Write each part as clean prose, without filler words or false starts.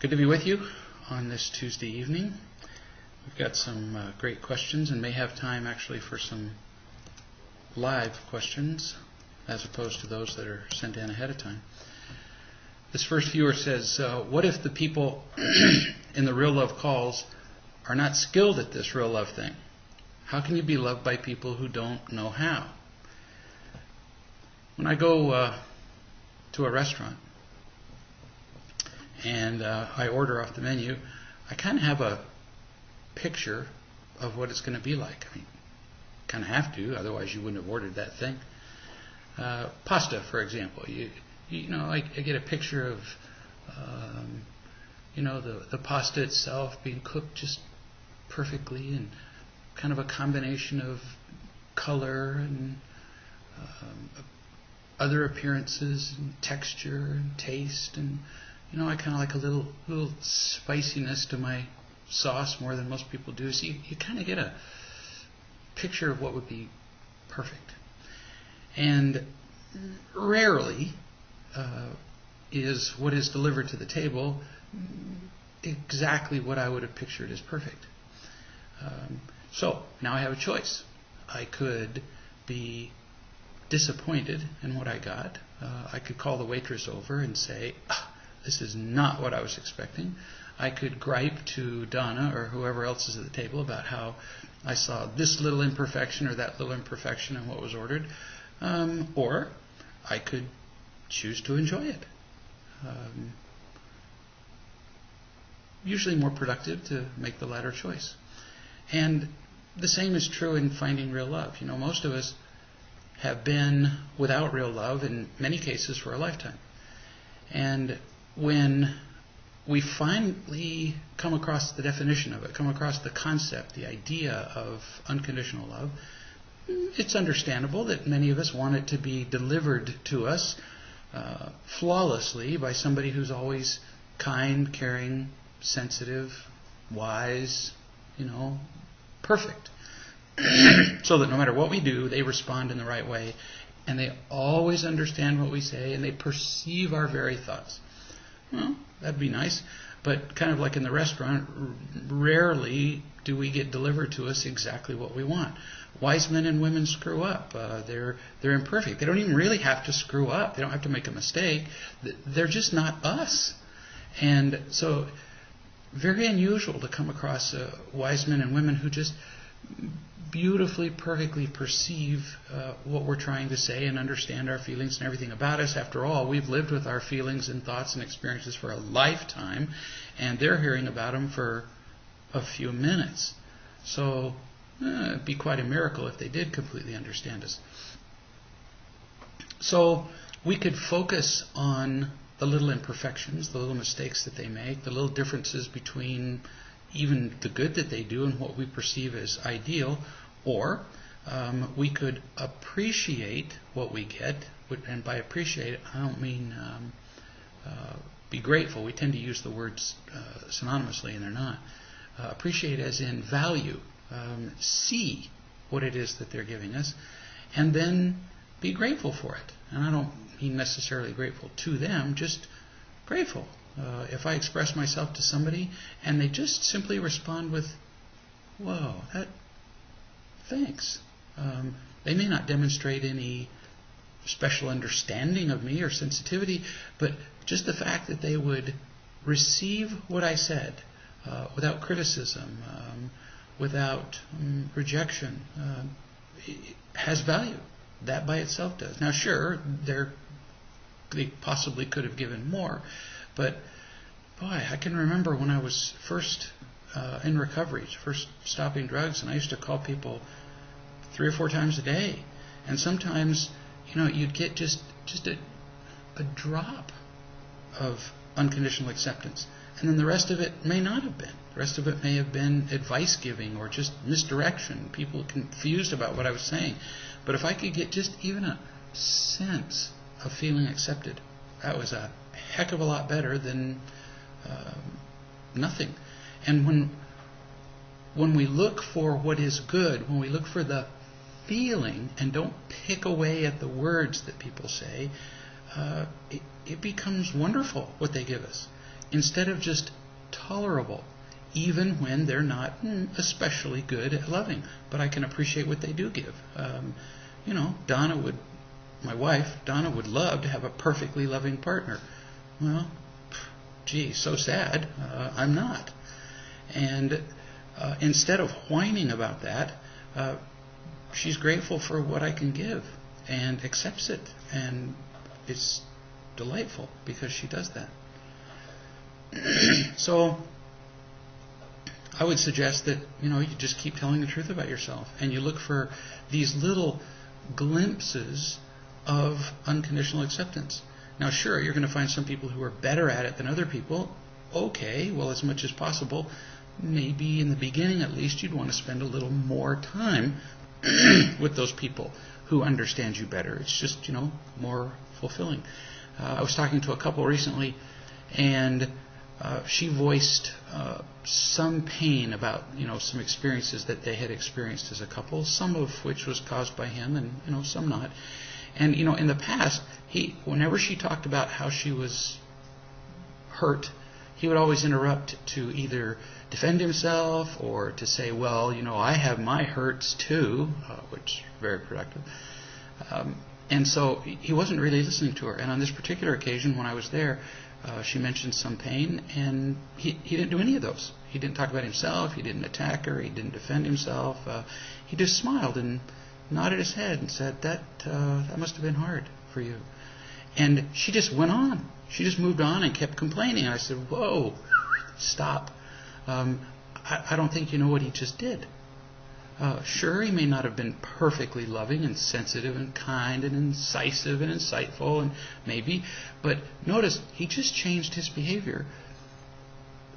Good to be with you on this Tuesday evening. We've got some great questions and may have time actually for some live questions as opposed to those that are sent in ahead of time. This first viewer says, what if the people in the real love calls are not skilled at this real love thing? How can you be loved by people who don't know how? When I go to a restaurant and I order off the menu, I kind of have a picture of what it's going to be like. I mean, kind of have to, otherwise you wouldn't have ordered that thing. Pasta, for example. I get a picture of, the pasta itself being cooked just perfectly and kind of a combination of color and other appearances and texture and taste, and I kind of like a little spiciness to my sauce more than most people do. So you kind of get a picture of what would be perfect. And rarely is what is delivered to the table exactly what I would have pictured as perfect. So now I have a choice. I could be disappointed in what I got. I could call the waitress over and say, this is not what I was expecting. I could gripe to Donna or whoever else is at the table about how I saw this little imperfection or that little imperfection in what was ordered. Or I could choose to enjoy it. Usually more productive to make the latter choice. And the same is true in finding real love. Most of us have been without real love in many cases for a lifetime. And when we finally come across the definition of it, come across the concept, the idea of unconditional love, it's understandable that many of us want it to be delivered to us flawlessly by somebody who's always kind, caring, sensitive, wise, perfect. So that no matter what we do, they respond in the right way, and they always understand what we say, and they perceive our very thoughts. Well, that'd be nice, but kind of like in the restaurant, rarely do we get delivered to us exactly what we want. Wise men and women screw up. They're imperfect. They don't even really have to screw up. They don't have to make a mistake. They're just not us. And so very unusual to come across wise men and women who just beautifully, perfectly perceive what we're trying to say and understand our feelings and everything about us. After all, we've lived with our feelings and thoughts and experiences for a lifetime, and they're hearing about them for a few minutes. So it'd be quite a miracle if they did completely understand us. So we could focus on the little imperfections, the little mistakes that they make, the little differences between even the good that they do and what we perceive as ideal, or we could appreciate what we get, and by appreciate I don't mean be grateful. We tend to use the words synonymously, and they're not. Appreciate as in value, see what it is that they're giving us, and then be grateful for it. And I don't mean necessarily grateful to them, just grateful. If I express myself to somebody and they just simply respond with, whoa, thanks. They may not demonstrate any special understanding of me or sensitivity, but just the fact that they would receive what I said without criticism, without rejection, has value. That by itself does. Now, sure, they possibly could have given more, but boy, I can remember when I was first in recovery, first stopping drugs, and I used to call people 3 or 4 times a day, and sometimes you'd get just a drop of unconditional acceptance, and then the rest of it may not have been. The rest of it may have been advice giving or just misdirection, people confused about what I was saying. But if I could get just even a sense of feeling accepted, that was a heck of a lot better than nothing. And when we look for what is good, when we look for the feeling and don't pick away at the words that people say, it becomes wonderful what they give us. instead of just tolerable, even when they're not especially good at loving. But I can appreciate what they do give. My wife, Donna, would love to have a perfectly loving partner. Well, gee, so sad. I'm not. And instead of whining about that, she's grateful for what I can give and accepts it. And it's delightful because she does that. So I would suggest that, you just keep telling the truth about yourself, and you look for these little glimpses of unconditional acceptance. Now, sure, you're going to find some people who are better at it than other people. Okay, well, as much as possible, maybe in the beginning at least, you'd want to spend a little more time with those people who understand you better. It's just, more fulfilling. I was talking to a couple recently, and she voiced some pain about, some experiences that they had experienced as a couple, some of which was caused by him and, some not. And, in the past, whenever she talked about how she was hurt, he would always interrupt to either defend himself or to say, well, I have my hurts too, which is very productive. And so he wasn't really listening to her. And on this particular occasion, when I was there, she mentioned some pain, and he didn't do any of those. He didn't talk about himself. He didn't attack her. He didn't defend himself. He just smiled and nodded his head and said, that must have been hard for you. And she just went on. She just moved on and kept complaining. And I said, whoa, stop. I don't think you know what he just did. Sure, he may not have been perfectly loving and sensitive and kind and incisive and insightful, and maybe, but notice he just changed his behavior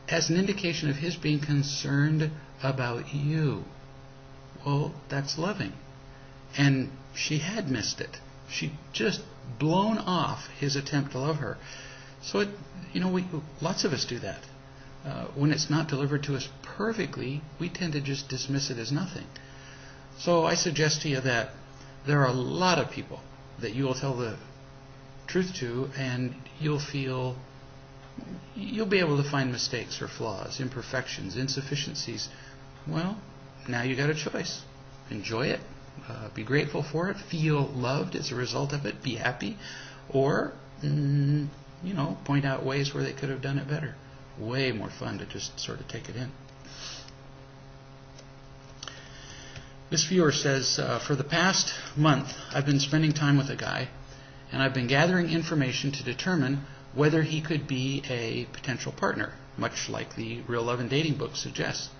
as an indication of his being concerned about you. Well, that's loving. And she had missed it. She'd just blown off his attempt to love her. So, lots of us do that. When it's not delivered to us perfectly, we tend to just dismiss it as nothing. So I suggest to you that there are a lot of people that you will tell the truth to, and you'll be able to find mistakes or flaws, imperfections, insufficiencies. Well, now you got a choice. Enjoy it. Be grateful for it. Feel loved as a result of it. Be happy. Or, point out ways where they could have done it better. Way more fun to just sort of take it in. This viewer says, for the past month, I've been spending time with a guy, and I've been gathering information to determine whether he could be a potential partner, much like the Real Love and Dating book suggests.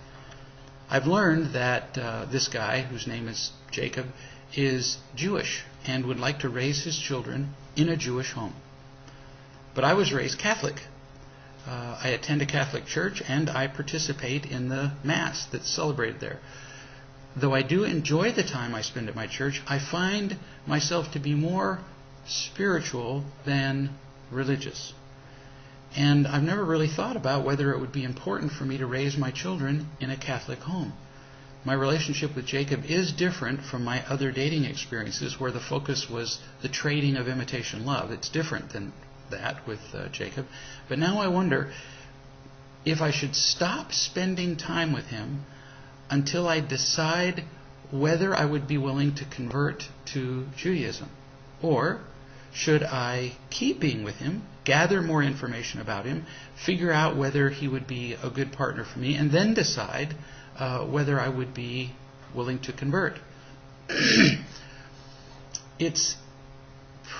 I've learned that this guy, whose name is Jacob, is Jewish and would like to raise his children in a Jewish home. But I was raised Catholic. I attend a Catholic church, and I participate in the Mass that's celebrated there. Though I do enjoy the time I spend at my church, I find myself to be more spiritual than religious. And I've never really thought about whether it would be important for me to raise my children in a Catholic home. My relationship with Jacob is different from my other dating experiences where the focus was the trading of imitation love. It's different than that with Jacob. But now I wonder if I should stop spending time with him until I decide whether I would be willing to convert to Judaism. Or should I keep being with him, gather more information about him, figure out whether he would be a good partner for me, and then decide whether I would be willing to convert. It's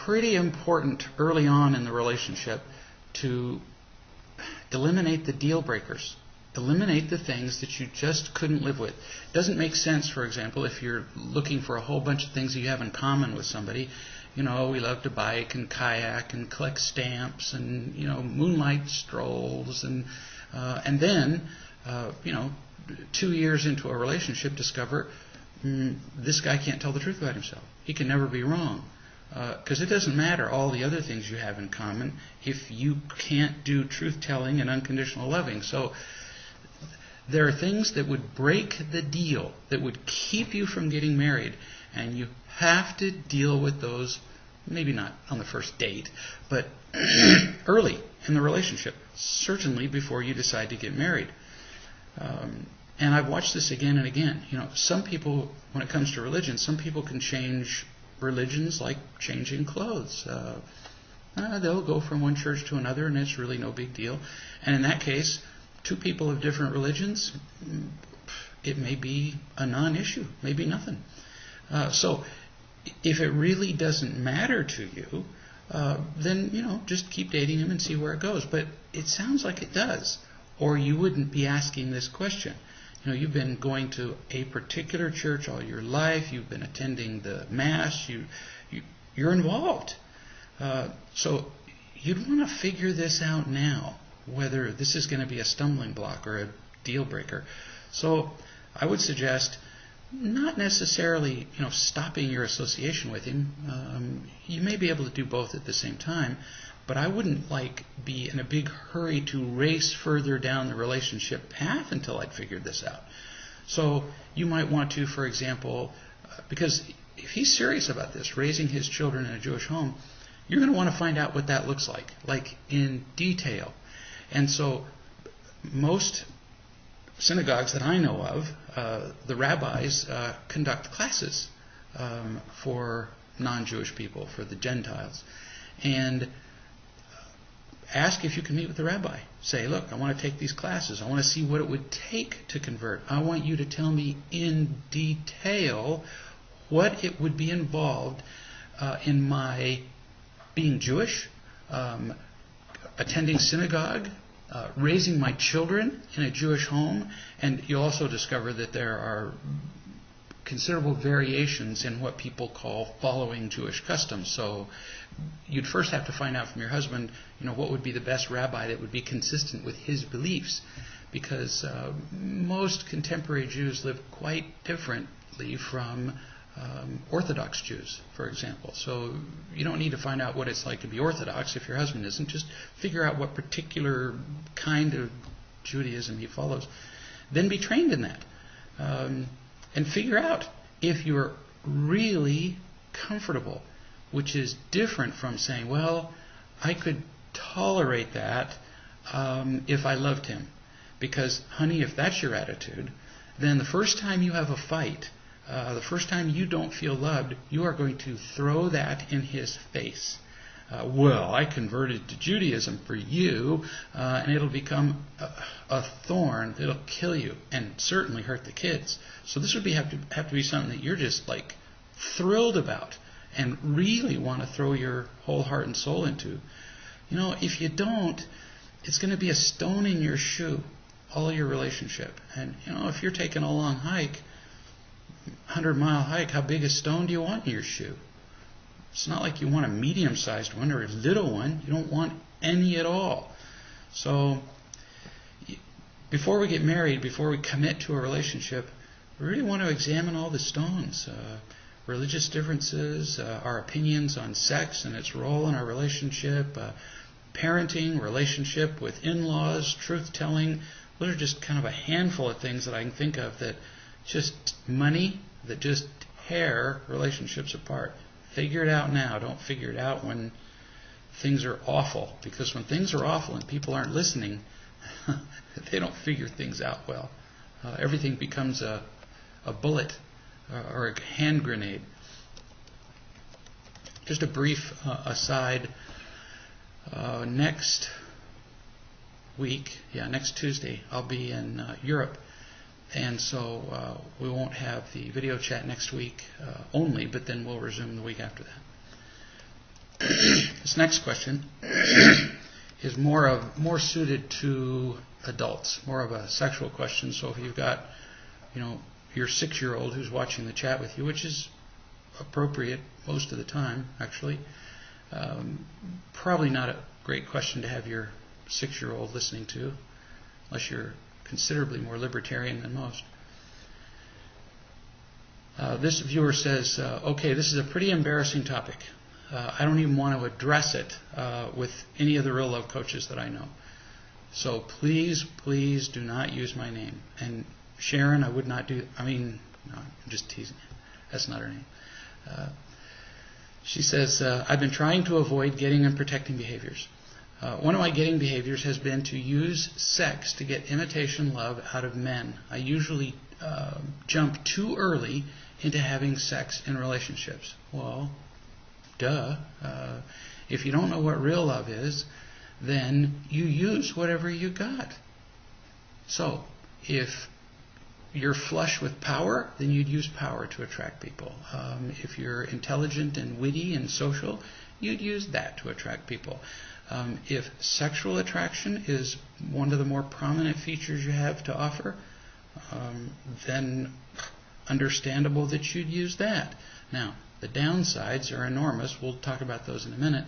pretty important early on in the relationship to eliminate the deal breakers. Eliminate the things that you just couldn't live with. It doesn't make sense, for example, if you're looking for a whole bunch of things that you have in common with somebody. We love to bike and kayak and collect stamps and, moonlight strolls. And then, 2 years into a relationship, discover this guy can't tell the truth about himself. He can never be wrong. Because it doesn't matter all the other things you have in common if you can't do truth-telling and unconditional loving. So there are things that would break the deal, that would keep you from getting married, and you have to deal with those, maybe not on the first date, but early. in the relationship, certainly before you decide to get married. And I've watched this again and again. Some people, when it comes to religion, some people can change religions like changing clothes. They'll go from one church to another, and it's really no big deal. And in that case, two people of different religions, it may be a non-issue, maybe nothing. So if it really doesn't matter to you, then just keep dating him and see where it goes. But it sounds like it does, or you wouldn't be asking this question. You've been going to a particular church all your life. You've been attending the Mass. You're involved. So you'd want to figure this out now, whether this is going to be a stumbling block or a deal breaker. So I would suggest not necessarily stopping your association with him. You may be able to do both at the same time, but I wouldn't be in a big hurry to race further down the relationship path until I'd figured this out. So you might want to, for example, because if he's serious about this, raising his children in a Jewish home, you're going to want to find out what that looks like in detail. And so most synagogues that I know of, the rabbis conduct classes for non-Jewish people, for the Gentiles. And ask if you can meet with the rabbi. Say, look, I want to take these classes. I want to see what it would take to convert. I want you to tell me in detail what it would be involved in my being Jewish, attending synagogue, raising my children in a Jewish home. And you'll also discover that there are considerable variations in what people call following Jewish customs. So you'd first have to find out from your husband, what would be the best rabbi that would be consistent with his beliefs, because most contemporary Jews live quite differently from Orthodox Jews, for example. So you don't need to find out what it's like to be Orthodox if your husband isn't. Just figure out what particular kind of Judaism he follows. Then be trained in that. And figure out if you're really comfortable, which is different from saying, well, I could tolerate that if I loved him. Because, honey, if that's your attitude, then the first time you have a fight, the first time you don't feel loved, you are going to throw that in his face. Well, I converted to Judaism for you, and it'll become a thorn. It'll kill you and certainly hurt the kids. So this would have to be something that you're just thrilled about and really want to throw your whole heart and soul into. If you don't, it's going to be a stone in your shoe, all your relationship. And, if you're taking a long hike, 100-mile hike, how big a stone do you want in your shoe? It's not like you want a medium-sized one or a little one. You don't want any at all. So before we get married, before we commit to a relationship, we really want to examine all the stones. Religious differences, our opinions on sex and its role in our relationship, parenting, relationship with in-laws, truth-telling. Those are just kind of a handful of things that I can think of that just tear relationships apart. Figure it out now. Don't figure it out when things are awful. Because when things are awful and people aren't listening, they don't figure things out well. Everything becomes a bullet or a hand grenade. Just a brief aside. Next Tuesday, I'll be in Europe. And so we won't have the video chat next week only, but then we'll resume the week after that. This next question is more suited to adults, more of a sexual question. So if you've got, your 6-year-old who's watching the chat with you, which is appropriate most of the time, actually, probably not a great question to have your 6-year-old listening to, unless you're considerably more libertarian than most. This viewer says, okay, this is a pretty embarrassing topic. I don't even want to address it with any of the real love coaches that I know. So please do not use my name. And Sharon, I would not do, no, I'm just teasing. That's not her name. She says, I've been trying to avoid getting and protecting behaviors. One of my getting behaviors has been to use sex to get imitation love out of men. I usually jump too early into having sex in relationships. Well, duh. If you don't know what real love is, then you use whatever you got. So, if you're flush with power, then you'd use power to attract people. If you're intelligent and witty and social, you'd use that to attract people. If sexual attraction is one of the more prominent features you have to offer, then understandable that you'd use that. Now, the downsides are enormous. We'll talk about those in a minute.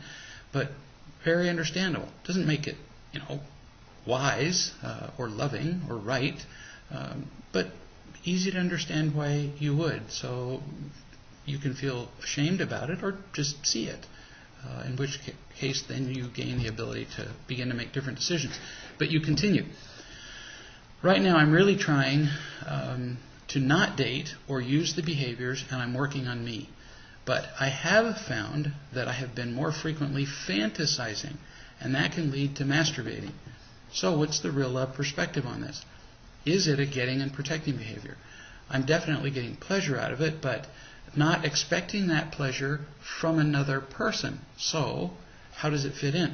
But very understandable. Doesn't make it, wise or loving or right, but easy to understand why you would. So you can feel ashamed about it or just see it. In which case then you gain the ability to begin to make different decisions. But you continue. Right now I'm really trying to not date or use the behaviors, and I'm working on me. But I have found that I have been more frequently fantasizing, and that can lead to masturbating. So what's the real love perspective on this? Is it a getting and protecting behavior? I'm definitely getting pleasure out of it, but not expecting that pleasure from another person. So, how does it fit in?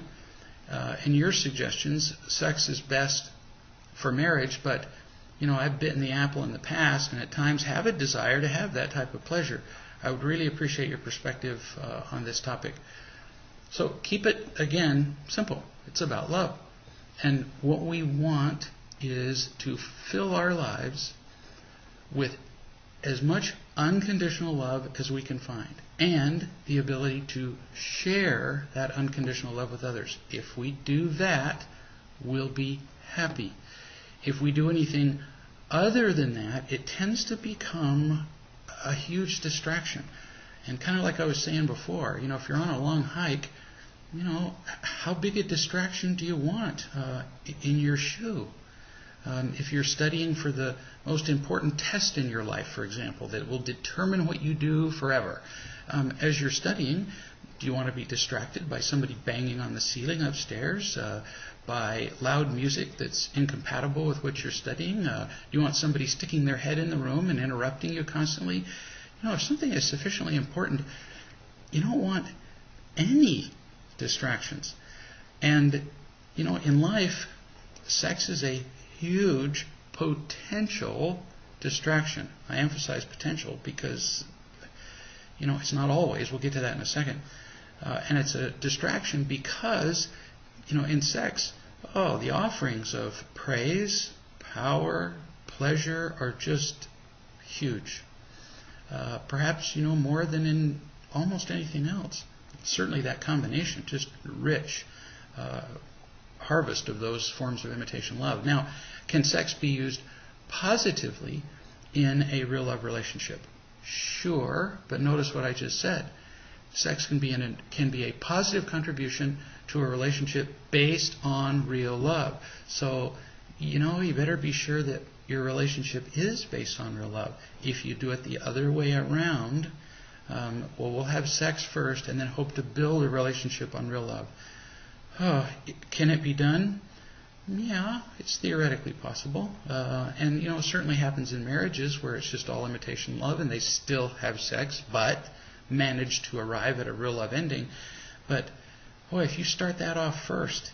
In your suggestions, sex is best for marriage, but I've bitten the apple in the past and at times have a desire to have that type of pleasure. I would really appreciate your perspective on this topic. So keep it, again, simple. It's about love. And what we want is to fill our lives with as much unconditional love as we can find, and the ability to share that unconditional love with others. If we do that, we'll be happy. If we do anything other than that, it tends to become a huge distraction. And kind of like I was saying before, if you're on a long hike, how big a distraction do you want in your shoe? If you're studying for the most important test in your life, for example, that will determine what you do forever, as you're studying, do you want to be distracted by somebody banging on the ceiling upstairs, by loud music that's incompatible with what you're studying? Do you want somebody sticking their head in the room and interrupting you constantly? If something is sufficiently important, you don't want any distractions. And, in life, sex is a huge potential distraction. I emphasize potential because, it's not always. We'll get to that in a second. And it's a distraction because, in sex, the offerings of praise, power, pleasure are just huge. Perhaps, more than in almost anything else. Certainly that combination, just rich harvest of those forms of imitation love. Now, can sex be used positively in a real love relationship? Sure, but notice what I just said. Sex can be a positive contribution to a relationship based on real love. So, you better be sure that your relationship is based on real love. If you do it the other way around, we'll have sex first and then hope to build a relationship on real love. Can it be done? Yeah, it's theoretically possible. And, it certainly happens in marriages where it's just all imitation love and they still have sex, but manage to arrive at a real love ending. But, if you start that off first,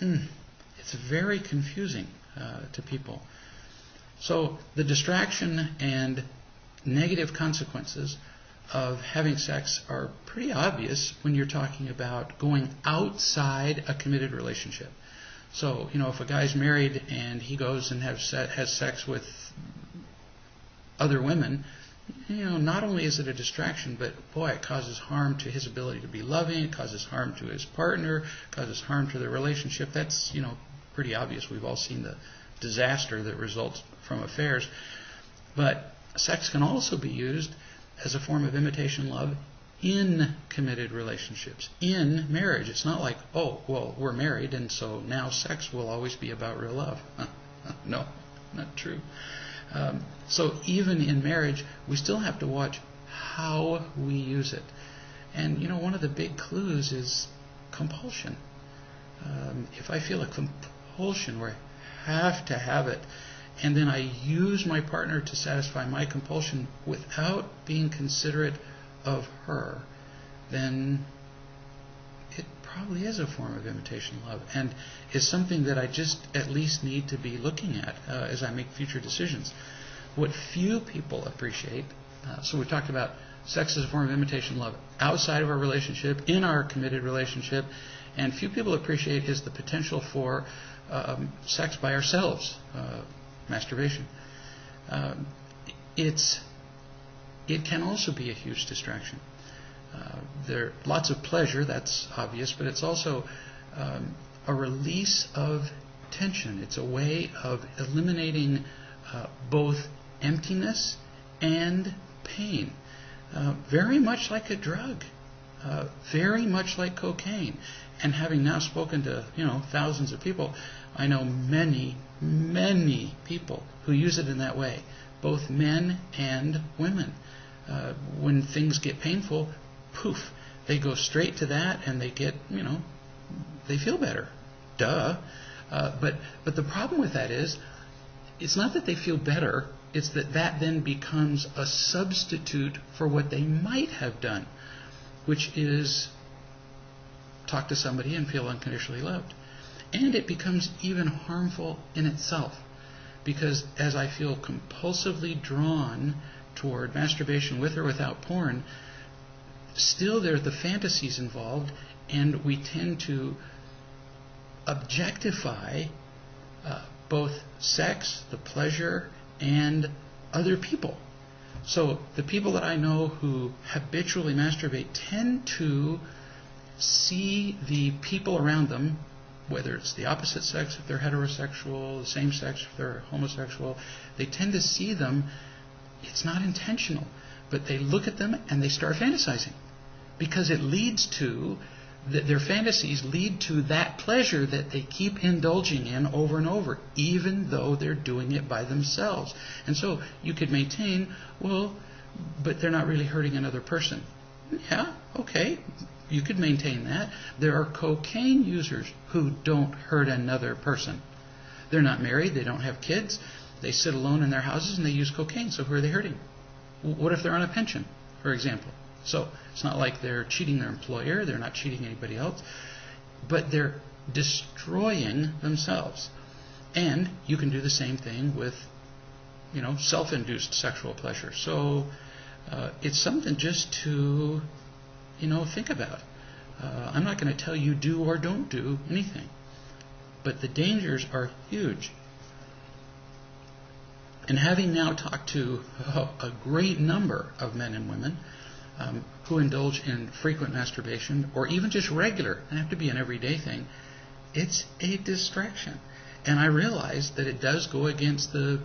it's very confusing to people. So the distraction and negative consequences of having sex are pretty obvious when you're talking about going outside a committed relationship. So, if a guy's married and he goes and has sex with other women, not only is it a distraction, but it causes harm to his ability to be loving, it causes harm to his partner, it causes harm to the relationship. That's, pretty obvious. We've all seen the disaster that results from affairs. But sex can also be used as a form of imitation love in committed relationships, in marriage. It's not like, we're married and so now sex will always be about real love. No, not true. So even in marriage, we still have to watch how we use it. And, one of the big clues is compulsion. If I feel a compulsion where I have to have it, and then I use my partner to satisfy my compulsion without being considerate of her, then it probably is a form of imitation love, and is something that I just at least need to be looking at as I make future decisions. What few people appreciate, so we talked about sex as a form of imitation love outside of our relationship, in our committed relationship, and few people appreciate is the potential for sex by ourselves, masturbation. It can also be a huge distraction. There are lots of pleasure, that's obvious, but it's also a release of tension. It's a way of eliminating both emptiness and pain. Very much like a drug, very much like cocaine. And having now spoken to thousands of people, I know many, many people who use it in that way, both men and women. When things get painful, poof, they go straight to that, and they get, they feel better. Duh. But the problem with that is, it's not that they feel better, it's that then becomes a substitute for what they might have done, which is talk to somebody and feel unconditionally loved. And it becomes even harmful in itself, because as I feel compulsively drawn toward masturbation with or without porn, still there are the fantasies involved, and we tend to objectify both sex, the pleasure, and other people. So the people that I know who habitually masturbate tend to see the people around them, whether it's the opposite sex if they're heterosexual, the same sex if they're homosexual, they tend to see them, it's not intentional, but they look at them and they start fantasizing, because it leads to, their fantasies lead to that pleasure that they keep indulging in over and over, even though they're doing it by themselves. And so you could maintain, well, but they're not really hurting another person. Yeah, okay, you could maintain that. There are cocaine users who don't hurt another person. They're not married, they don't have kids, they sit alone in their houses and they use cocaine, so who are they hurting? What if they're on a pension, for example? So it's not like they're cheating their employer, they're not cheating anybody else, but they're destroying themselves. And you can do the same thing with, self-induced sexual pleasure. So it's something just to, think about. I'm not going to tell you do or don't do anything, but the dangers are huge. And having now talked to a great number of men and women who indulge in frequent masturbation, or even just regular, it doesn't have to be an everyday thing, it's a distraction. And I realize that it does go against the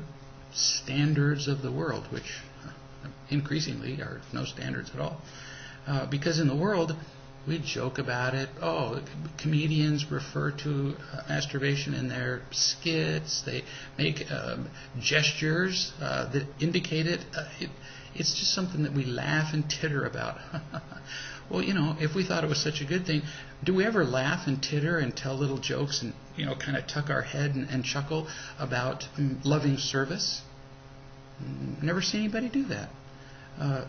standards of the world, which increasingly are no standards at all. Because in the world, we joke about it. Oh, comedians refer to masturbation in their skits. They make gestures that indicate it. It's just something that we laugh and titter about. Well, if we thought it was such a good thing, do we ever laugh and titter and tell little jokes and, kind of tuck our head and chuckle about loving service? Never see anybody do that.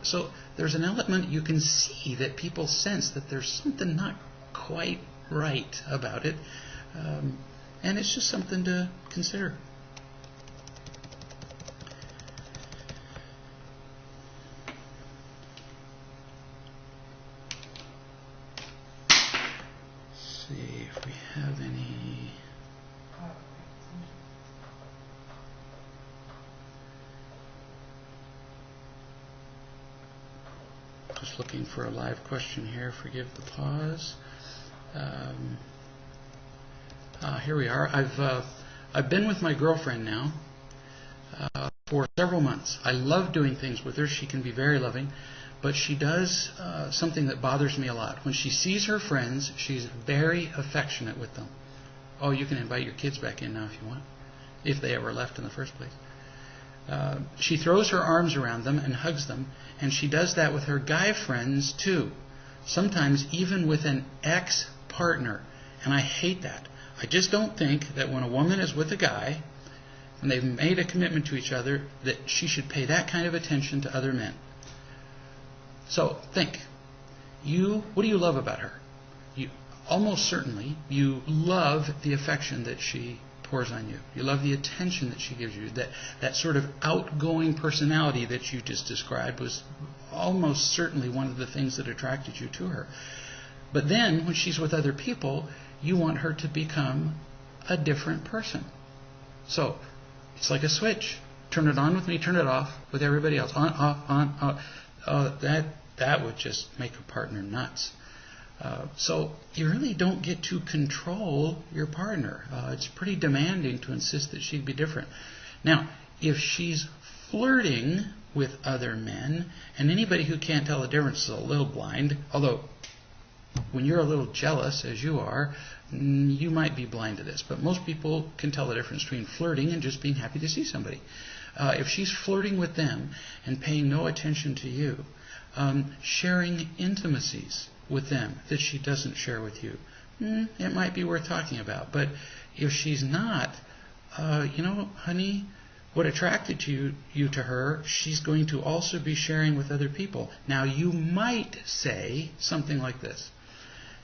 So there's an element you can see that people sense that there's something not quite right about it, and it's just something to consider. Let's see if we have any. Just looking for a live question here. Forgive the pause. Here we are. I've been with my girlfriend now for several months. I love doing things with her. She can be very loving, but she does something that bothers me a lot. When she sees her friends, she's very affectionate with them. Oh, you can invite your kids back in now if you want, if they ever left in the first place. She throws her arms around them and hugs them, and she does that with her guy friends too. Sometimes even with an ex-partner. And I hate that. I just don't think that when a woman is with a guy, and they've made a commitment to each other, that she should pay that kind of attention to other men. So think. What do you love about her? Almost certainly, you love the affection that she pours on you. You love the attention that she gives you. That sort of outgoing personality that you just described was almost certainly one of the things that attracted you to her. But then, when she's with other people, you want her to become a different person. So, it's like a switch. Turn it on with me, turn it off with everybody else. On, off, on. That would just make a partner nuts. So you really don't get to control your partner. It's pretty demanding to insist that she'd be different. Now, if she's flirting with other men, and anybody who can't tell the difference is a little blind, although when you're a little jealous, as you are, you might be blind to this. But most people can tell the difference between flirting and just being happy to see somebody. If she's flirting with them and paying no attention to you, sharing intimacies with them that she doesn't share with you, it might be worth talking about. But if she's not, honey, what attracted you to her, she's going to also be sharing with other people. Now, you might say something like this.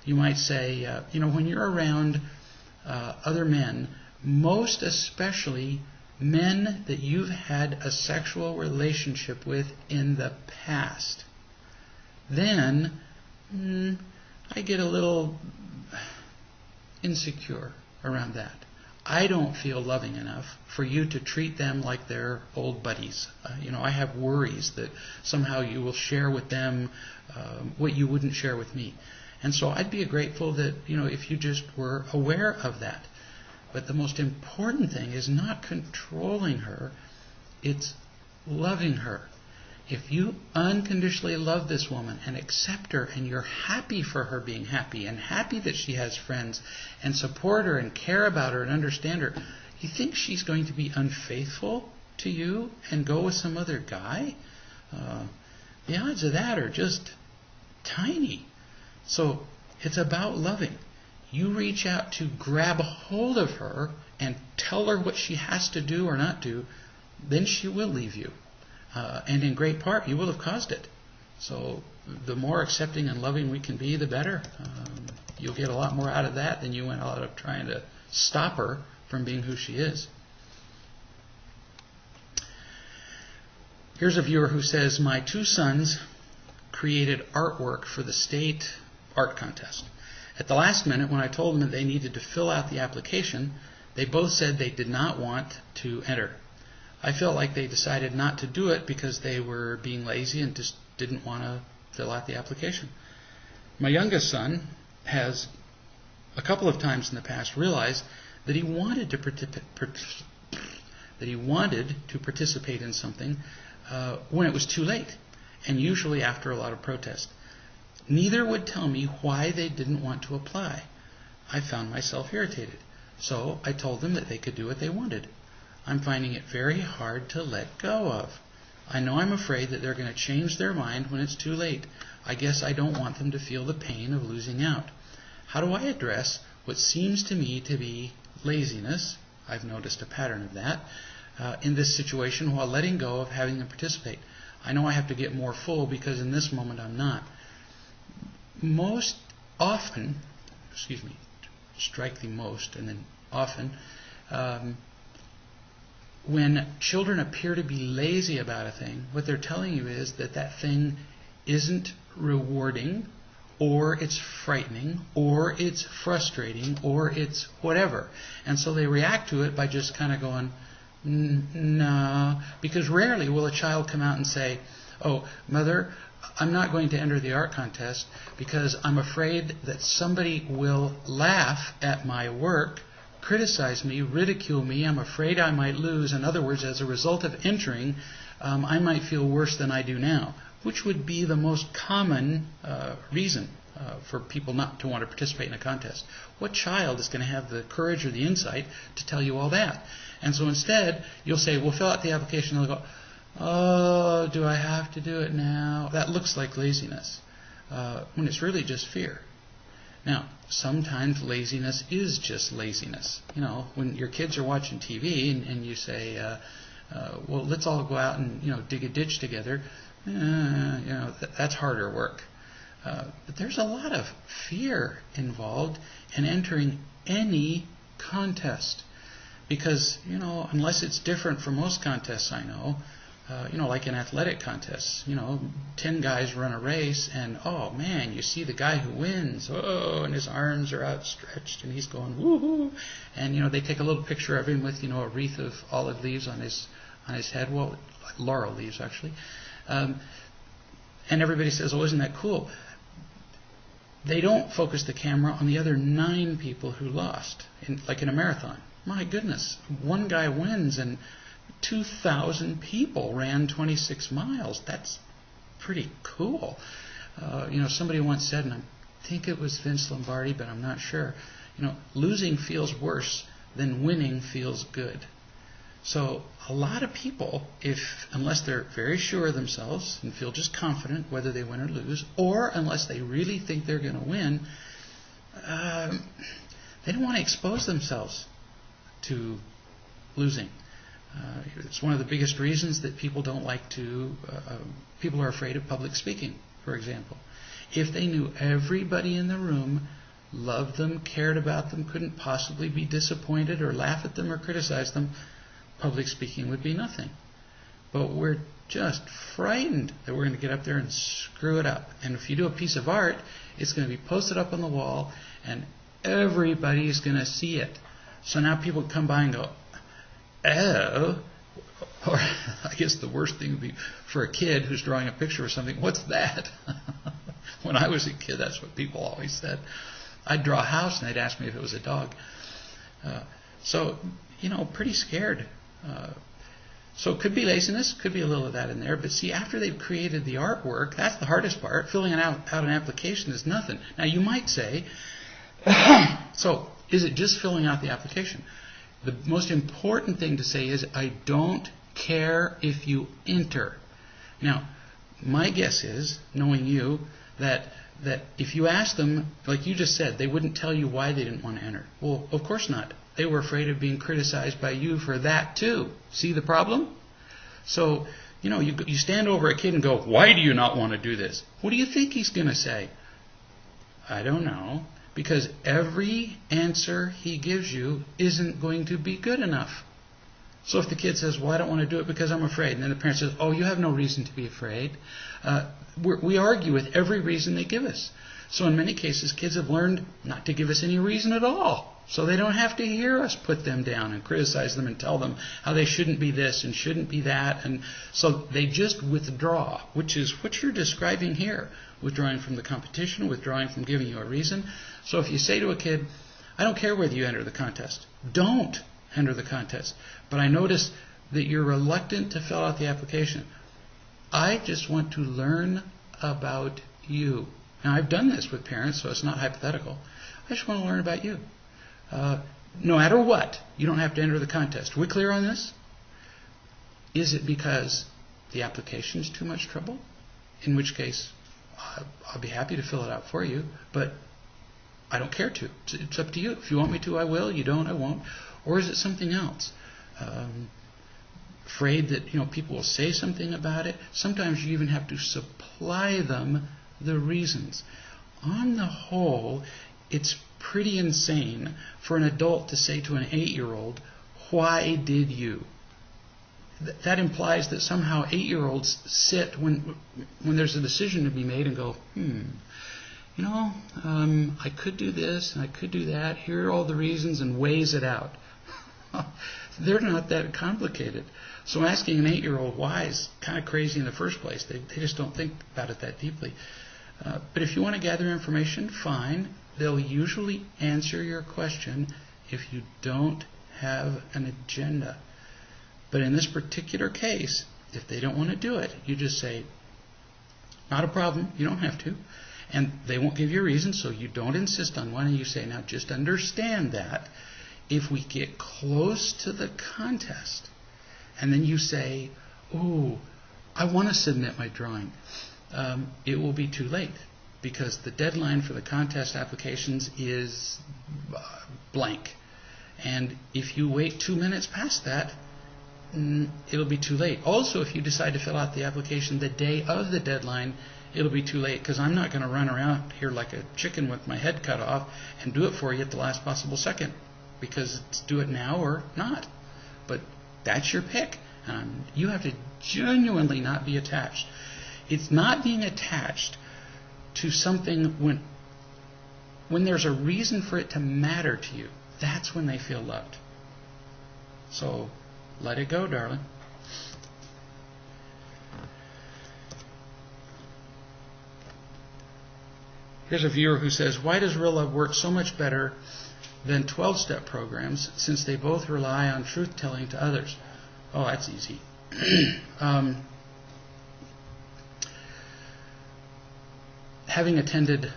You might say, when you're around other men, most especially men that you've had a sexual relationship with in the past, then I get a little insecure around that. I don't feel loving enough for you to treat them like they're old buddies. I have worries that somehow you will share with them what you wouldn't share with me. And so I'd be grateful that, if you just were aware of that. But the most important thing is not controlling her, it's loving her. If you unconditionally love this woman and accept her, and you're happy for her being happy and happy that she has friends and support her and care about her and understand her, you think she's going to be unfaithful to you and go with some other guy? The odds of that are just tiny. So it's about loving. You reach out to grab a hold of her and tell her what she has to do or not do, then she will leave you. And in great part, you will have caused it. So the more accepting and loving we can be, the better. You'll get a lot more out of that than you went out of trying to stop her from being who she is. Here's a viewer who says, my two sons created artwork for the state art contest. At the last minute, when I told them that they needed to fill out the application, they both said they did not want to enter. I felt like they decided not to do it because they were being lazy and just didn't want to fill out the application. My youngest son has a couple of times in the past realized that he wanted to participate in something when it was too late, and usually after a lot of protest. Neither would tell me why they didn't want to apply. I found myself irritated, so I told them that they could do what they wanted. I'm finding it very hard to let go of. I know I'm afraid that they're going to change their mind when it's too late. I guess I don't want them to feel the pain of losing out. How do I address what seems to me to be laziness? I've noticed a pattern of that in this situation while letting go of having them participate. I know I have to get more full because in this moment I'm not. Most often, strike the most and then often, when children appear to be lazy about a thing, what they're telling you is that that thing isn't rewarding, or it's frightening, or it's frustrating, or it's whatever. And so they react to it by just kind of going, no. Because rarely will a child come out and say, oh, Mother, I'm not going to enter the art contest because I'm afraid that somebody will laugh at my work, criticize me, ridicule me. I'm afraid I might lose. In other words, as a result of entering, I might feel worse than I do now, which would be the most common reason for people not to want to participate in a contest. What child is going to have the courage or the insight to tell you all that? And so instead, you'll say, well, fill out the application. And they'll go, oh, do I have to do it now? That looks like laziness, when it's really just fear. Now, sometimes laziness is just laziness. When your kids are watching TV and you say, well, let's all go out and dig a ditch together. That's harder work. But there's a lot of fear involved in entering any contest, because unless it's different from most contests I know, like in athletic contests, 10 guys run a race, and oh man, you see the guy who wins, and his arms are outstretched and he's going woohoo, and they take a little picture of him with a wreath of olive leaves on his head, well, laurel leaves actually, and everybody says, oh, isn't that cool? They don't focus the camera on the other 9 people who lost, like in a marathon. My goodness, one guy wins and 2,000 people ran 26 miles. That's pretty cool. Somebody once said, and I think it was Vince Lombardi, but I'm not sure, losing feels worse than winning feels good. So a lot of people, unless they're very sure of themselves and feel just confident whether they win or lose, or unless they really think they're going to win, they don't want to expose themselves to losing. It's one of the biggest reasons that people don't like to, people are afraid of public speaking, for example. If they knew everybody in the room loved them, cared about them, couldn't possibly be disappointed or laugh at them or criticize them, public speaking would be nothing. But we're just frightened that we're going to get up there and screw it up. And if you do a piece of art, it's going to be posted up on the wall and everybody's going to see it. So now people come by and go, oh, or I guess the worst thing would be for a kid who's drawing a picture of something, what's that? When I was a kid, that's what people always said. I'd draw a house and they'd ask me if it was a dog. So, pretty scared. So it could be laziness, could be a little of that in there. But see, after they've created the artwork, that's the hardest part. Filling out an application is nothing. Now, you might say, so is it just filling out the application? The most important thing to say is, I don't care if you enter. Now, my guess is, knowing you, that if you ask them, like you just said, they wouldn't tell you why they didn't want to enter. Well, of course not. They were afraid of being criticized by you for that too. See the problem? So, you stand over a kid and go, why do you not want to do this? What do you think he's going to say? I don't know. Because every answer he gives you isn't going to be good enough. So if the kid says, well, I don't want to do it because I'm afraid, and then the parent says, oh, you have no reason to be afraid, we argue with every reason they give us. So in many cases, kids have learned not to give us any reason at all. So they don't have to hear us put them down and criticize them and tell them how they shouldn't be this and shouldn't be that. And so they just withdraw, which is what you're describing here. Withdrawing from the competition, withdrawing from giving you a reason. So if you say to a kid, I don't care whether you enter the contest. Don't enter the contest. But I notice that you're reluctant to fill out the application. I just want to learn about you. Now, I've done this with parents, so it's not hypothetical. I just want to learn about you. No matter what, you don't have to enter the contest. Are we clear on this? Is it because the application is too much trouble? In which case, I'll be happy to fill it out for you, but I don't care to. It's up to you. If you want me to, I will. You don't, I won't. Or is it something else? Afraid that people will say something about it. Sometimes you even have to supply them the reasons. On the whole, it's pretty insane for an adult to say to an 8-year-old, why did you? That implies that somehow 8-year-olds sit when there's a decision to be made and go, I could do this and I could do that. Here are all the reasons, and weighs it out. They're not that complicated. So asking an 8-year-old why is kind of crazy in the first place. They just don't think about it that deeply. But if you want to gather information, fine. They'll usually answer your question if you don't have an agenda. But in this particular case, if they don't want to do it, you just say, not a problem, you don't have to. And they won't give you a reason, so you don't insist on one. And you say, now just understand that if we get close to the contest, and then you say, oh, I want to submit my drawing, it will be too late. because the deadline for the contest applications is blank. And if you wait 2 minutes past that, it'll be too late. Also, if you decide to fill out the application the day of the deadline, it'll be too late, because I'm not going to run around here like a chicken with my head cut off and do it for you at the last possible second, because it's do it now or not. But that's your pick. You have to genuinely not be attached. It's not being attached to something when there's a reason for it to matter to you. That's when they feel loved. So let it go, darling. Here's a viewer who says, why does Real Love work so much better than 12-step programs, since they both rely on truth-telling to others? Oh, that's easy. Having attended,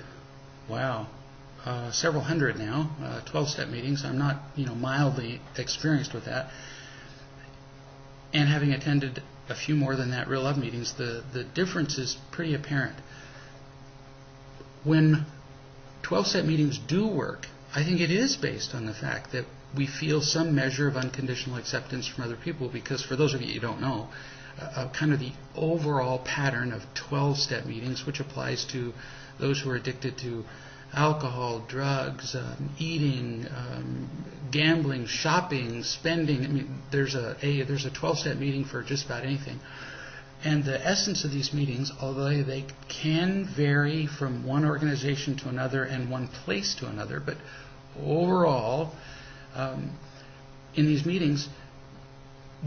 several hundred now, 12-step meetings, I'm not, mildly experienced with that. And having attended a few more than that Real Love meetings, the difference is pretty apparent. When 12-step meetings do work, I think it is based on the fact that we feel some measure of unconditional acceptance from other people, because for those of you who don't know, kind of the overall pattern of 12-step meetings, which applies to those who are addicted to alcohol, drugs, eating, gambling, shopping, spending. I mean, there's a 12-step meeting for just about anything. And the essence of these meetings, although they can vary from one organization to another and one place to another, but overall, in these meetings,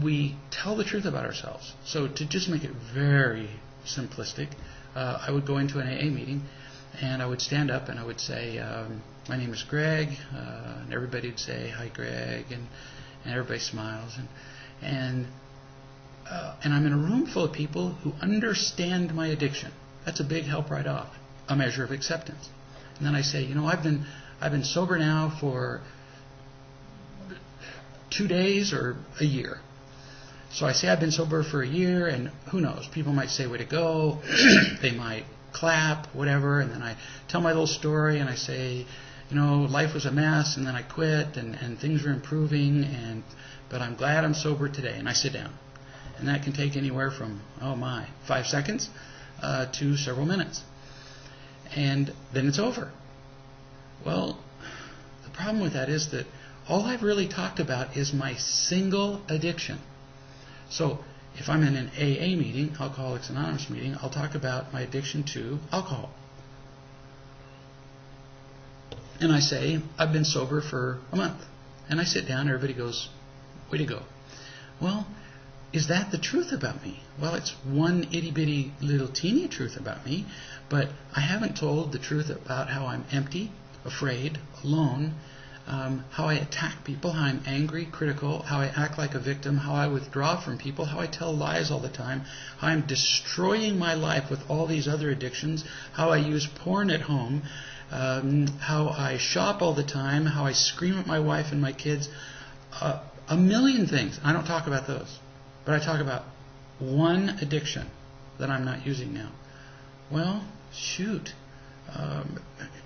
we tell the truth about ourselves. So to just make it very simplistic, I would go into an AA meeting, and I would stand up and I would say, my name is Greg, and everybody would say, hi Greg, and everybody smiles, and I'm in a room full of people who understand my addiction. That's a big help right off, a measure of acceptance. And then I say, I've been sober now for 2 days or a year. So I say I've been sober for a year, and who knows? People might say, way to go. They might clap, whatever. And then I tell my little story, and I say, life was a mess, and then I quit, and things are improving, but I'm glad I'm sober today. And I sit down. And that can take anywhere from, 5 seconds to several minutes. And then it's over. Well, the problem with that is that all I've really talked about is my single addiction. So if I'm in an AA meeting, Alcoholics Anonymous meeting, I'll talk about my addiction to alcohol. And I say, I've been sober for a month. And I sit down, everybody goes, way to go. Well, is that the truth about me? Well, it's one itty-bitty little teeny truth about me, but I haven't told the truth about how I'm empty, afraid, alone, how I attack people, how I'm angry, critical, how I act like a victim, how I withdraw from people, how I tell lies all the time, how I'm destroying my life with all these other addictions, how I use porn at home, how I shop all the time, how I scream at my wife and my kids, a million things. I don't talk about those. But I talk about one addiction that I'm not using now. Well, shoot.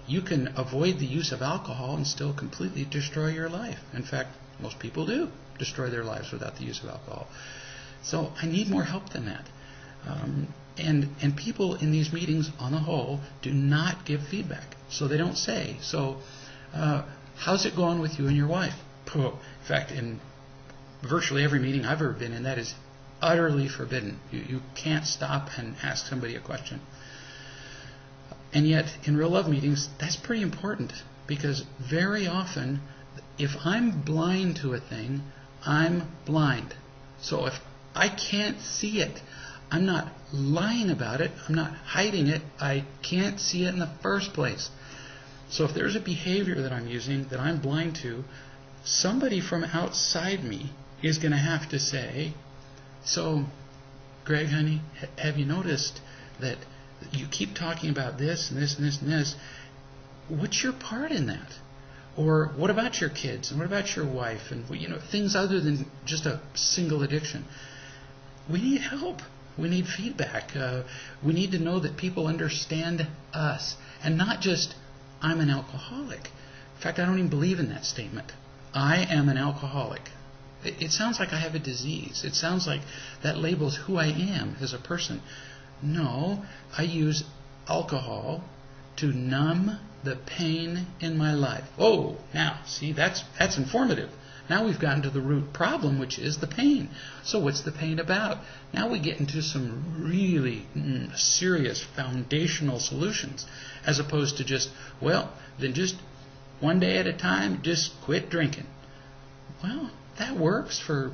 You can avoid the use of alcohol and still completely destroy your life. In fact, most people do destroy their lives without the use of alcohol. So I need more help than that. And people in these meetings, on the whole, do not give feedback. So they don't say, how's it going with you and your wife? In fact, in virtually every meeting I've ever been in, that is utterly forbidden. You can't stop and ask somebody a question. And yet, in Real Love meetings, that's pretty important, because very often, if I'm blind to a thing, I'm blind. So if I can't see it, I'm not lying about it, I'm not hiding it, I can't see it in the first place. So if there's a behavior that I'm using that I'm blind to, somebody from outside me is going to have to say, so, Greg, honey, have you noticed that you keep talking about this and this and this and this? What's your part in that? Or what about your kids? And what about your wife? And things other than just a single addiction. We need help. We need feedback. We need to know that people understand us, and not just, I'm an alcoholic. In fact, I don't even believe in that statement. I am an alcoholic. It sounds like I have a disease. It sounds like that labels who I am as a person. No, I use alcohol to numb the pain in my life. Oh, now, see, that's informative. Now we've gotten to the root problem, which is the pain. So what's the pain about? Now we get into some really serious foundational solutions, as opposed to just, well, then just one day at a time, just quit drinking. Well, that works for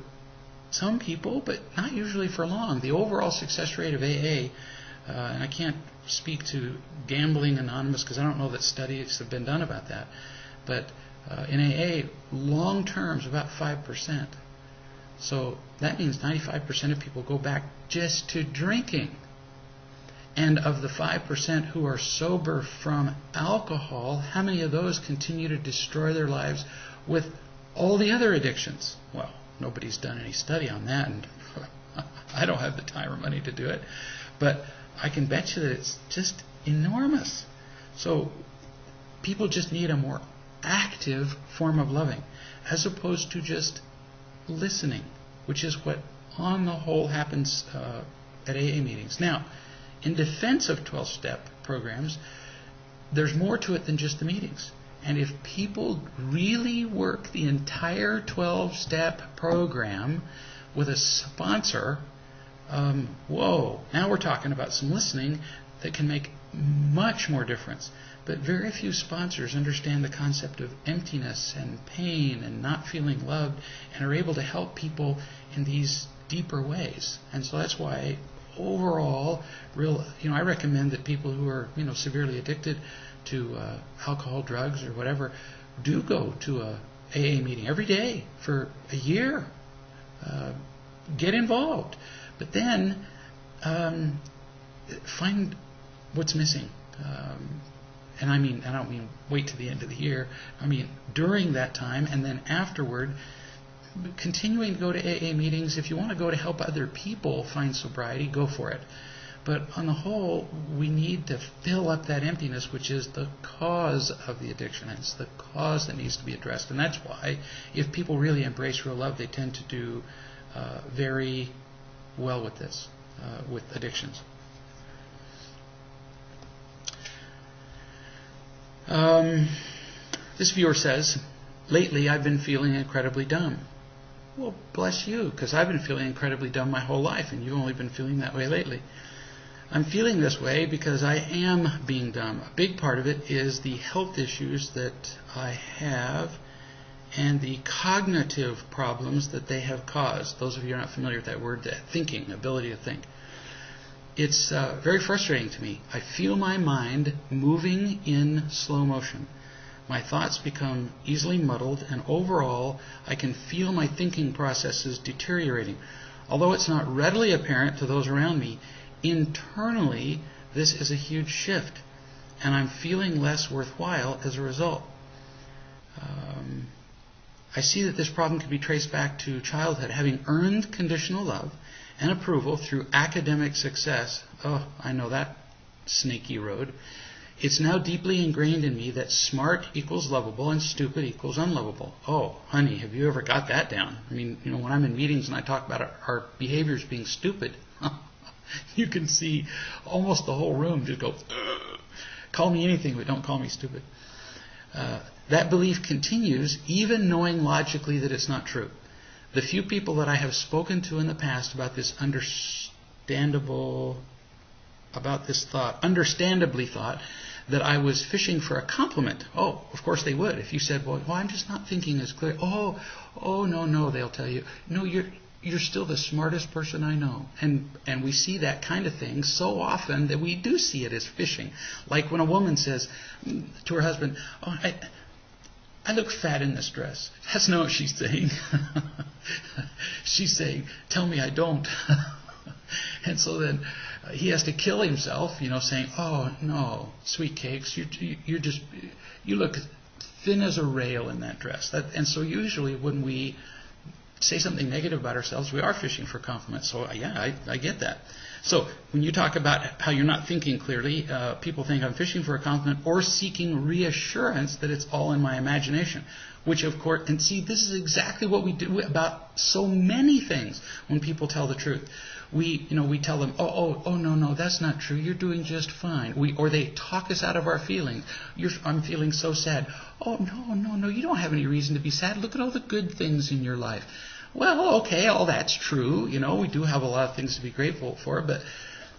some people, but not usually for long. The overall success rate of AA, and I can't speak to Gambling Anonymous because I don't know that studies have been done about that, but in AA, long term is about 5%. So that means 95% of people go back just to drinking. And of the 5% who are sober from alcohol, how many of those continue to destroy their lives with all the other addictions? Well, nobody's done any study on that, and I don't have the time or money to do it. But I can bet you that it's just enormous. So people just need a more active form of loving, as opposed to just listening, which is what on the whole happens at AA meetings. Now, in defense of 12-step programs, there's more to it than just the meetings. And if people really work the entire 12-step program with a sponsor, whoa, now we're talking about some listening that can make much more difference. But very few sponsors understand the concept of emptiness and pain and not feeling loved, and are able to help people in these deeper ways. And so that's why overall, I recommend that people who are severely addicted to alcohol, drugs, or whatever, do go to a AA meeting every day for a year. Get involved, but then find what's missing. And I don't mean wait to the end of the year. I mean during that time, and then afterward, continuing to go to AA meetings. If you want to go to help other people find sobriety, go for it. But on the whole, we need to fill up that emptiness, which is the cause of the addiction. And it's the cause that needs to be addressed. And that's why, if people really embrace real love, they tend to do very well with this, with addictions. This viewer says, lately I've been feeling incredibly dumb. Well, bless you, because I've been feeling incredibly dumb my whole life, and you've only been feeling that way lately. I'm feeling this way because I am being dumb. A big part of it is the health issues that I have and the cognitive problems that they have caused. Those of you who are not familiar with that word, the thinking, ability to think. It's very frustrating to me. I feel my mind moving in slow motion. My thoughts become easily muddled, and overall, I can feel my thinking processes deteriorating. Although it's not readily apparent to those around me, internally, this is a huge shift, and I'm feeling less worthwhile as a result. I see that this problem can be traced back to childhood, having earned conditional love and approval through academic success. Oh, I know that snaky road. It's now deeply ingrained in me that smart equals lovable and stupid equals unlovable. Oh, honey, have you ever got that down? I mean, when I'm in meetings and I talk about our behaviors being stupid, you can see almost the whole room just go, ugh. Call me anything, but don't call me stupid. That belief continues, even knowing logically that it's not true. The few people that I have spoken to in the past about this understandably thought that I was fishing for a compliment. Oh, of course they would. If you said, well, I'm just not thinking as clear. Oh, no, they'll tell you. No, you're still the smartest person I know. And we see that kind of thing so often that we do see it as fishing. Like when a woman says to her husband, oh, I look fat in this dress. That's not what she's saying. She's saying, tell me I don't. And so then he has to kill himself, saying, oh, no, sweet cakes, you look thin as a rail in that dress. And so usually when we say something negative about ourselves, we are fishing for compliments. So yeah, I get that. So when you talk about how you're not thinking clearly, people think I'm fishing for a compliment or seeking reassurance that it's all in my imagination. Which of course, and see, this is exactly what we do about so many things when people tell the truth. We tell them, no, that's not true. You're doing just fine. Or they talk us out of our feelings. I'm feeling so sad. Oh, no, you don't have any reason to be sad. Look at all the good things in your life. Well, okay, all that's true. We do have a lot of things to be grateful for, but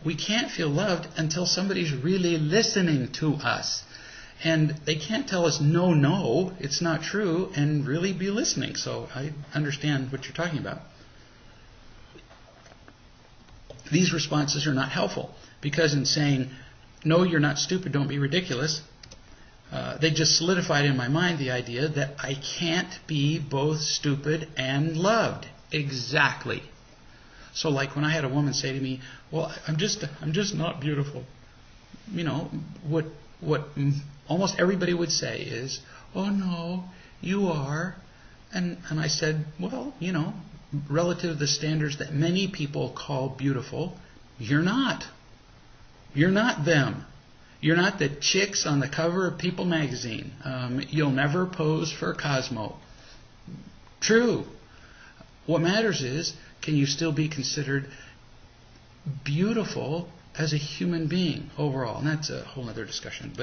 we can't feel loved until somebody's really listening to us. And they can't tell us, no, it's not true, and really be listening. So I understand what you're talking about. These responses are not helpful, because in saying, no, you're not stupid, don't be ridiculous, they just solidified in my mind the idea that I can't be both stupid and loved. Exactly. So like when I had a woman say to me, well, I'm just not beautiful. What almost everybody would say is, oh no, you are. And I said, well, relative to the standards that many people call beautiful, you're not. You're not them. You're not the chicks on the cover of People magazine. You'll never pose for Cosmo. True. What matters is, can you still be considered beautiful as a human being overall? And that's a whole other discussion.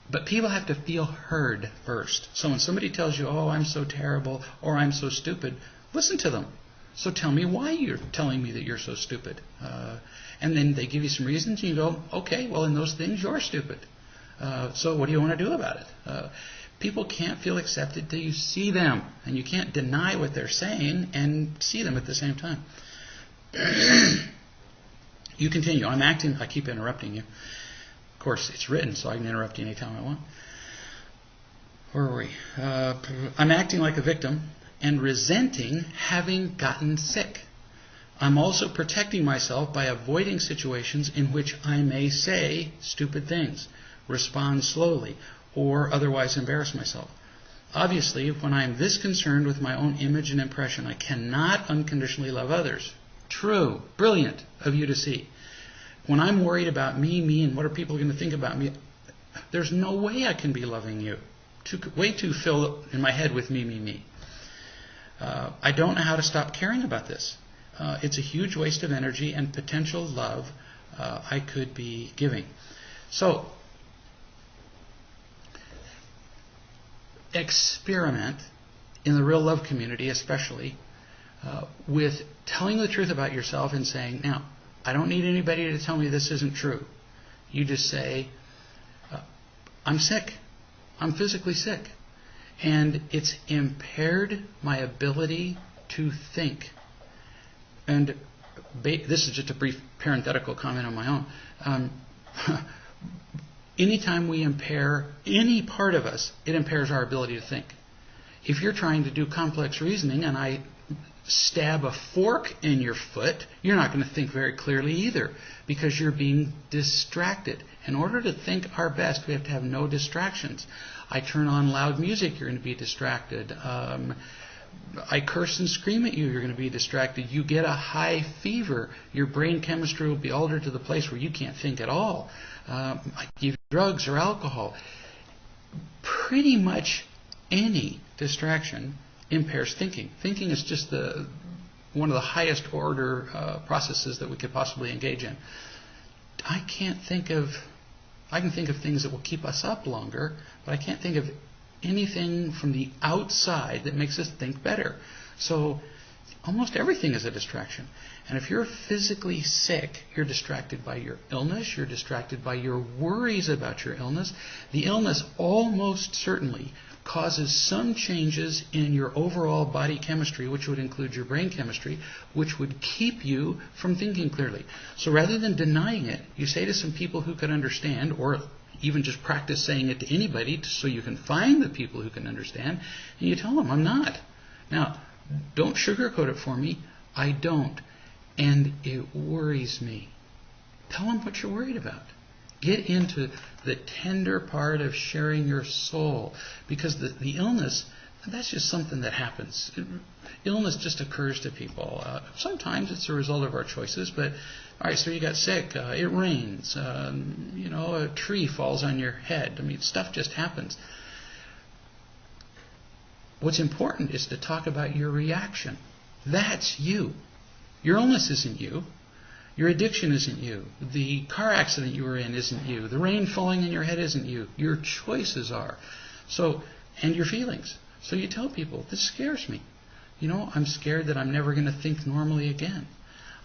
But people have to feel heard first. So when somebody tells you, oh, I'm so terrible, or I'm so stupid, listen to them. So tell me why you're telling me that you're so stupid. And then they give you some reasons, and you go, okay, well, in those things, you're stupid. So what do you want to do about it? People can't feel accepted till you see them. And you can't deny what they're saying and see them at the same time. You continue. I'm acting. I keep interrupting you. Of course, it's written, so I can interrupt you anytime I want. Where were we? I'm acting like a victim and resenting having gotten sick. I'm also protecting myself by avoiding situations in which I may say stupid things, respond slowly, or otherwise embarrass myself. Obviously, when I am this concerned with my own image and impression, I cannot unconditionally love others. True. Brilliant of you to see. When I'm worried about me, and what are people going to think about me, there's no way I can be loving you. Way too filled in my head with me. I don't know how to stop caring about this. It's a huge waste of energy and potential love I could be giving. So, experiment in the real love community especially with telling the truth about yourself and saying, now, I don't need anybody to tell me this isn't true. You just say, I'm sick. I'm physically sick. And it's impaired my ability to think. And this is just a brief parenthetical comment on my own. Anytime we impair any part of us, it impairs our ability to think. If you're trying to do complex reasoning and I stab a fork in your foot, you're not going to think very clearly either because you're being distracted. In order to think our best, we have to have no distractions. I turn on loud music, you're going to be distracted. I curse and scream at you, you're going to be distracted. You get a high fever, your brain chemistry will be altered to the place where you can't think at all. I give you drugs or alcohol. Pretty much any distraction impairs thinking. Thinking is just one of the highest order processes that we could possibly engage in. I can think of things that will keep us up longer, but I can't think of anything from the outside that makes us think better. So almost everything is a distraction. And if you're physically sick, you're distracted by your illness, you're distracted by your worries about your illness. The illness almost certainly causes some changes in your overall body chemistry, which would include your brain chemistry, which would keep you from thinking clearly. So rather than denying it, you say to some people who can understand, or even just practice saying it to anybody so you can find the people who can understand, and you tell them, I'm not. Now, don't sugarcoat it for me. I don't. And it worries me. Tell them what you're worried about. Get into the tender part of sharing your soul. Because the illness, That's just something that happens. Illness just occurs to people. Sometimes it's a result of our choices, but all right, so you got sick, it rains, a tree falls on your head. I mean, stuff just happens. What's important is to talk about your reaction. That's you. Your illness isn't you. Your addiction isn't you. The car accident you were in isn't you. The rain falling on your head isn't you. Your choices are. So, and your feelings. So you tell people, this scares me. I'm scared that I'm never going to think normally again.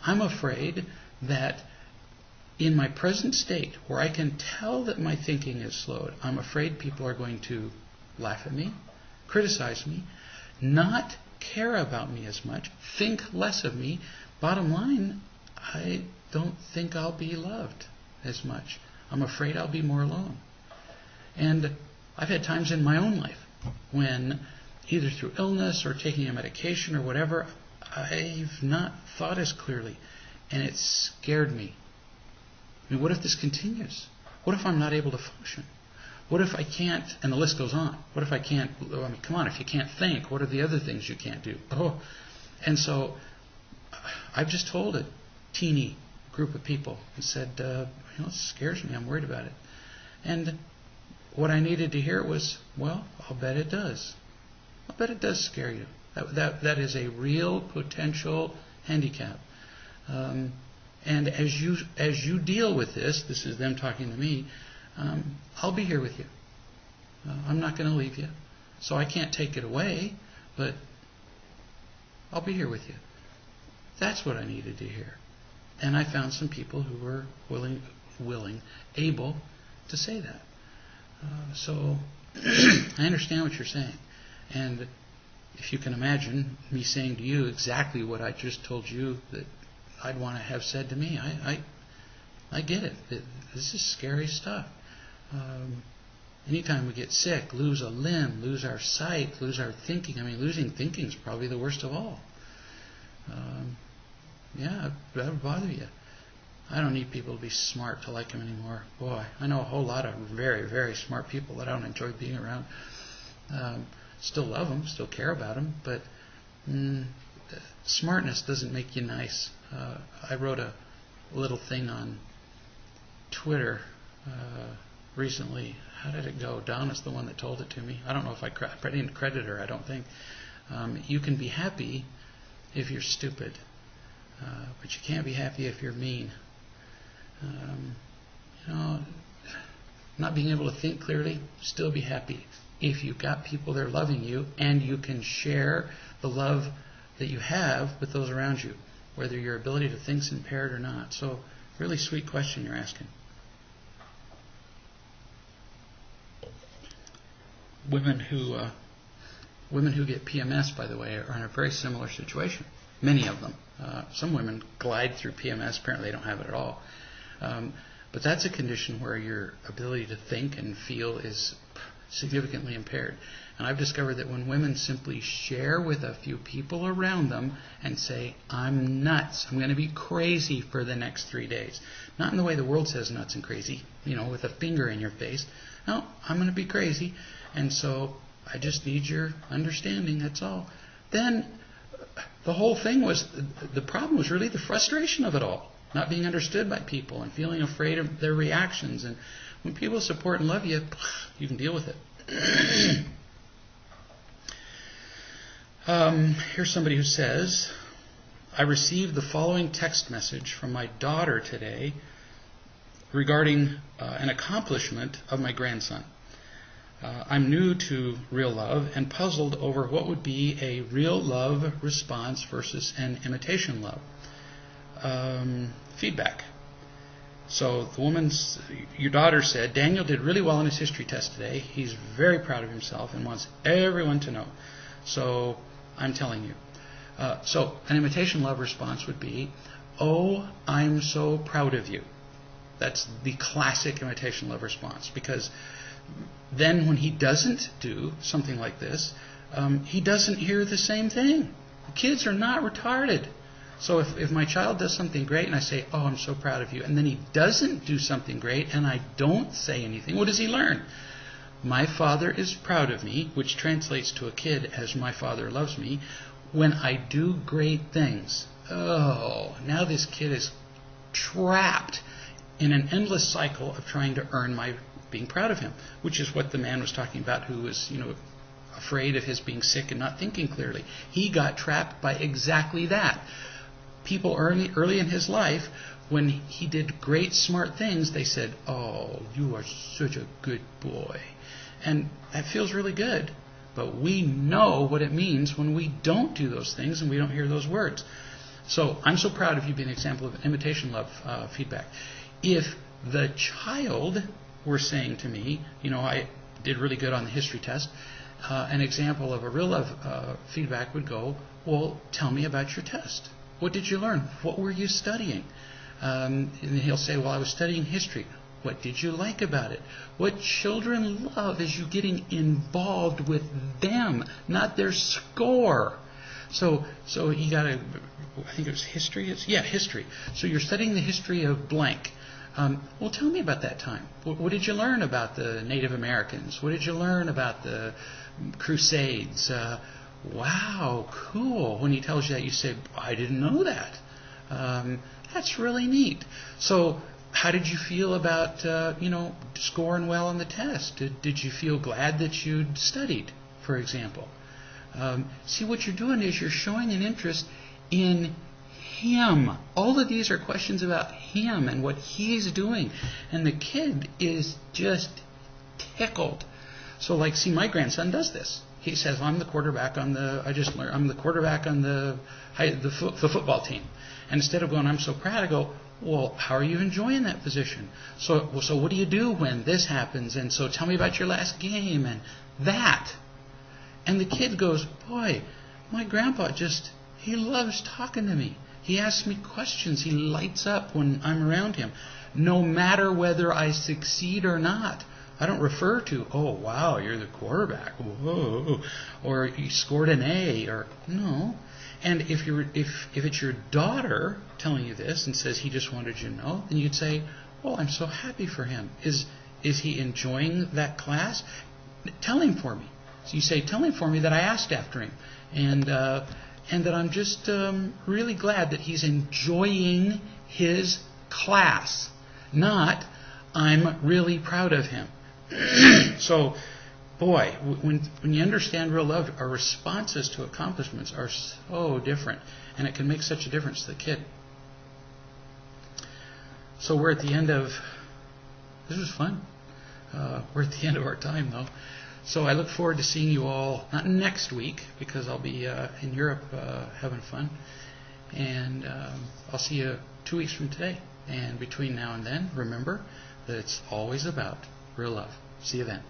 I'm afraid that in my present state, where I can tell that my thinking is slowed, I'm afraid people are going to laugh at me, criticize me, not care about me as much, think less of me. Bottom line, I don't think I'll be loved as much. I'm afraid I'll be more alone. And I've had times in my own life when, either through illness or taking a medication or whatever, I've not thought as clearly, and it scared me. I mean, what if this continues? What if I'm not able to function? What if I can't, and the list goes on. What if I can't, come on, if you can't think, what are the other things you can't do? And so I've just told a teeny group of people and said, it scares me, I'm worried about it. And what I needed to hear was, well, I'll bet it does. I'll bet it does scare you. That is a real potential handicap. And as you deal with this is them talking to me, I'll be here with you. I'm not going to leave you. So I can't take it away, but I'll be here with you. That's what I needed to hear. And I found some people who were able to say that. So I understand what you're saying. And if you can imagine me saying to you exactly what I just told you that I'd want to have said to me, I get it. This is scary stuff. Anytime we get sick, lose a limb, lose our sight, lose our thinking. I mean, losing thinking is probably the worst of all. That would bother you. I don't need people to be smart to like them anymore. Boy, I know a whole lot of very, very smart people that I don't enjoy being around. Still love them, still care about them, but smartness doesn't make you nice. I wrote a little thing on Twitter recently. How did it go? Donna's the one that told it to me. I don't know if I didn't credit her, I don't think. You can be happy if you're stupid, but you can't be happy if you're mean. Not being able to think clearly, still be happy if you've got people that are loving you and you can share the love that you have with those around you, whether your ability to think's impaired or not. So, really sweet question you're asking. Women who get PMS, by the way, are in a very similar situation. Many of them. Some women glide through PMS. Apparently, they don't have it at all. But that's a condition where your ability to think and feel is significantly impaired. And I've discovered that when women simply share with a few people around them and say, I'm nuts, I'm going to be crazy for the next 3 days. Not in the way the world says nuts and crazy, with a finger in your face. No, I'm going to be crazy. And so I just need your understanding, that's all. Then the whole thing was, the problem was really the frustration of it all. Not being understood by people and feeling afraid of their reactions. And when people support and love you, you can deal with it. Here's somebody who says, I received the following text message from my daughter today regarding an accomplishment of my grandson. I'm new to real love and puzzled over what would be a real love response versus an imitation love. Feedback. So your daughter said, Daniel did really well on his history test today. He's very proud of himself and wants everyone to know. So I'm telling you. So an imitation love response would be, oh, I'm so proud of you. That's the classic imitation love response. Because then when he doesn't do something like this, he doesn't hear the same thing. Kids are not retarded. So if my child does something great and I say, oh, I'm so proud of you, and then he doesn't do something great and I don't say anything, what does he learn? my father is proud of me, which translates to a kid as my father loves me, when I do great things. Oh, now this kid is trapped in an endless cycle of trying to earn my being proud of him, which is what the man was talking about who was, afraid of his being sick and not thinking clearly. He got trapped by exactly that. People early in his life, when he did great smart things, they said, "Oh, you are such a good boy." And that feels really good, but we know what it means when we don't do those things and we don't hear those words. So I'm so proud of you being an example of imitation love feedback. If the child were saying to me, I did really good on the history test, an example of a real love feedback would go, well, tell me about your test. What did you learn? What were you studying? And he'll say, well, I was studying history. What did you like about it? What children love is you getting involved with them, not their score. So you got to, I think it was history. History. So you're studying the history of blank. Well, tell me about that time. What did you learn about the Native Americans? What did you learn about the Crusades? Wow, cool. When he tells you that, you say, I didn't know that. That's really neat. So how did you feel about, scoring well on the test? Did you feel glad that you'd studied, for example? See, what you're doing is you're showing an interest in him. All of these are questions about him and what he's doing. And the kid is just tickled. So, my grandson does this. He says, I'm the quarterback on the football team. And instead of going, I'm so proud, I go, well, how are you enjoying that position? So what do you do when this happens? And so tell me about your last game and that. And the kid goes, boy, my grandpa he loves talking to me. He asks me questions. He lights up when I'm around him, no matter whether I succeed or not. I don't refer to, oh, wow, you're the quarterback, whoa, or you scored an A, or no. And if it's your daughter telling you this and says he just wanted you to know, then you'd say, oh, I'm so happy for him. Is he enjoying that class? Tell him for me. So you say, tell him for me that I asked after him, and that I'm just really glad that he's enjoying his class, not I'm really proud of him. So, boy, when you understand real love, our responses to accomplishments are so different, and it can make such a difference to the kid. So we're at the end of, this was fun. We're at the end of our time, though. So I look forward to seeing you all, not next week, because I'll be in Europe having fun. And I'll see you 2 weeks from today. And between now and then, remember that it's always about real love. See you then.